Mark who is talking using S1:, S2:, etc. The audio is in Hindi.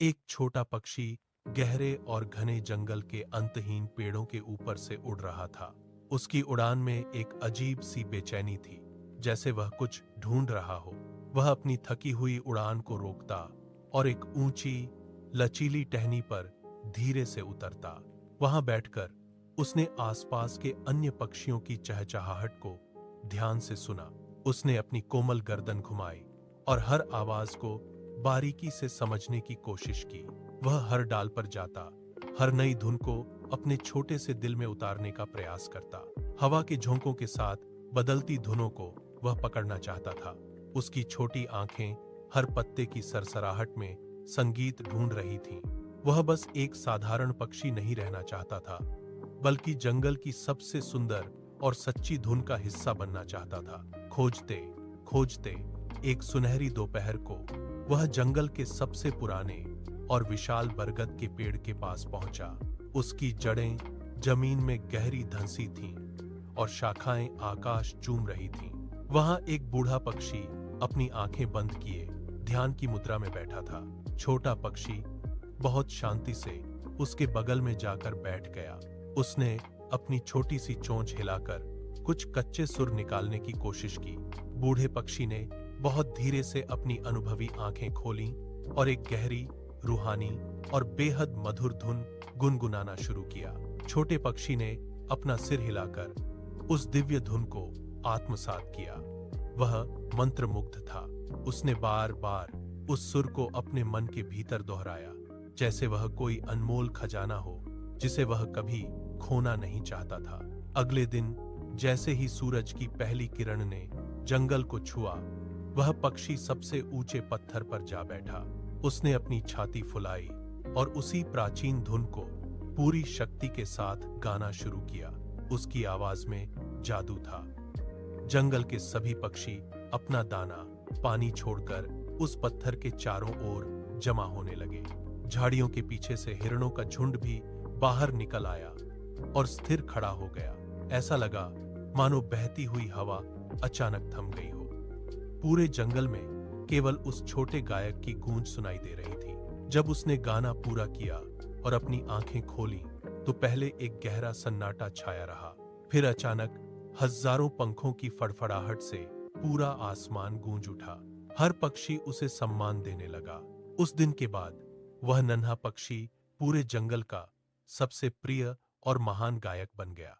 S1: एक छोटा पक्षी गहरे और घने जंगल के अंतहीन पेड़ों के ऊपर से उड़ रहा था। उसकी उड़ान में एक अजीब सी बेचैनी थी, जैसे वह कुछ ढूंढ रहा हो। वह अपनी थकी हुई उड़ान को रोकता और एक ऊंची, लचीली टहनी पर धीरे से उतरता। वहां बैठकर उसने आसपास के अन्य पक्षियों की चहचहाहट को ध्यान से सुना। उसने अपनी कोमल गर्दन घुमाई और हर आवाज को बारीकी से समझने की कोशिश की। वह हर डाल पर जाता, हर नई धुन को अपने छोटे से दिल में उतारने का प्रयास करता। हवा के झोंकों के साथ बदलती धुनों को वह पकड़ना चाहता था। उसकी छोटी आंखें हर पत्ते की सरसराहट में संगीत ढूंढ रही थीं। वह बस एक साधारण पक्षी नहीं रहना चाहता था, बल्कि जंगल की सबसे सुंदर और सच्ची धुन का हिस्सा बनना चाहता था। खोजते खोजते एक सुनहरी दोपहर को वह जंगल के सबसे पुराने और विशाल बरगद के पेड़ के पास पहुंचा। उसकी जड़ें जमीन में गहरी धंसी थीं और शाखाएं आकाश चूम रही थीं। वहां एक बूढ़ा पक्षी अपनी आंखें बंद किए ध्यान की मुद्रा में बैठा था। छोटा पक्षी बहुत शांति से उसके बगल में जाकर बैठ गया। उसने अपनी छोटी सी चोंच हिलाकर कुछ कच्चे सुर निकालने की कोशिश की। बूढ़े पक्षी ने बहुत धीरे से अपनी अनुभवी आंखें खोलीं और एक गहरी, रूहानी और बेहद मधुर धुन गुनगुनाना शुरू किया। छोटे पक्षी ने अपना सिर हिलाकर उस दिव्य धुन को आत्मसात किया। वह मंत्रमुग्ध था। उसने बार बार उस सुर को अपने मन के भीतर दोहराया, जैसे वह कोई अनमोल खजाना हो जिसे वह कभी खोना नहीं चाहता था। अगले दिन जैसे ही सूरज की पहली किरण ने जंगल को छुआ, वह पक्षी सबसे ऊंचे पत्थर पर जा बैठा। उसने अपनी छाती फुलाई और उसी प्राचीन धुन को पूरी शक्ति के साथ गाना शुरू किया। उसकी आवाज में जादू था। जंगल के सभी पक्षी अपना दाना पानी छोड़कर उस पत्थर के चारों ओर जमा होने लगे। झाड़ियों के पीछे से हिरणों का झुंड भी बाहर निकल आया और स्थिर खड़ा हो गया। ऐसा लगा मानो बहती हुई हवा अचानक थम गई हो। पूरे जंगल में केवल उस छोटे गायक की गूंज सुनाई दे रही थी। जब उसने गाना पूरा किया और अपनी आंखें खोली, तो पहले एक गहरा सन्नाटा छाया रहा। फिर अचानक हजारों पंखों की फड़फड़ाहट से पूरा आसमान गूंज उठा। हर पक्षी उसे सम्मान देने लगा। उस दिन के बाद वह नन्हा पक्षी पूरे जंगल का सबसे प्रिय और महान गायक बन गया।